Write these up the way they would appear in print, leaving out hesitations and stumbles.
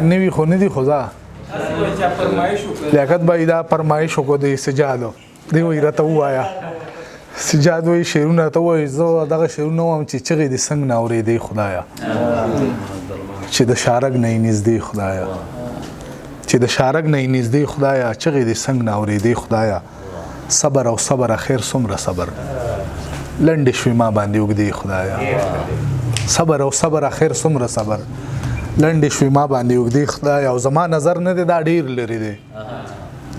نوی خو نه دي خو دا لیاقت بھائی دا فرمایش وکړو د سجادو دی وایي راته ووایه سجاد وایي شعرونه راته ووایي زه دغه شعرونه وایم چې چغې دې څنګه نه اورېدې خدایه چې د شارګ نه یې نږدې خدایه چې د شارګ نه یې نږدې خدایه چغې دې څنګه نه اورېدې خدایه صبر او صبر اخر څومره صبر لنډې شوې ما باندې اوږدې خدایه صبر او صبر اخر څومره صبر لنډې شوې ما باندې اوږدې خدایه او زما نظر نه دی دا ډېر لرې دی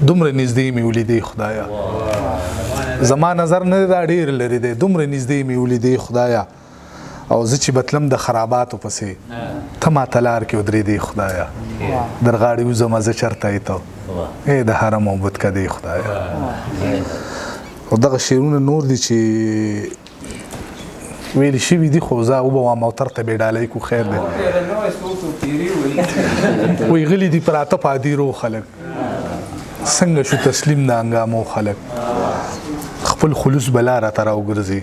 دومره نږدې مې ولیدې خدایه زما نظر نه دی دا ډېر لرې دی دومره نږدې مې ولیدې خدایه او زه چې بتلم د خراباتو پسې ته ماته لار کې ودرېدې خدایه در غاړې وځمه زه چېرته یې ته ای د حرم او بتکدې خدایه او دغه شعرونه نور دي چې ویل شوي دي خو زه وبوام او تر ته بې ډالۍ کو خیر دی وایي غلي دي پراته په ادیرو خلک څنګه شو تسلیم د هنګامو خلک خپل خلوص بلا راته راوګرځي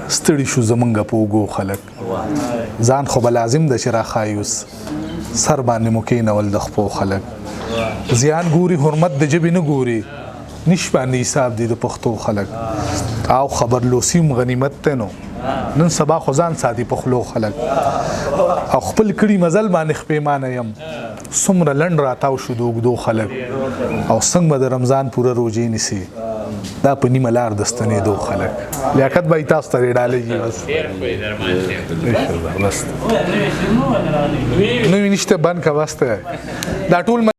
ستړي شو زمونږ په اوږو خلک ځان خو به لازم ده چې راښایي اوس سر باندې مو کېنول د خپو خلک زیان ګوري حرمت د ژبې نه ګوري نش باندې حساب دي د پښتو خلک او خبرلوسی هم غنیمت دی نو نن سبا خو ځان ساتي په خولو خلک او خپل کړي مزل باندې خپېمانه یم څومره لنډ راتاو شو د اوږدو خلک او څنګه به د رمضان پوره روژې نیسي دا په نیمه لار د ستنېدو خلک لیاقت به تاسو ته ډالېږي بس نوي نشته بند که بس دی دا ټول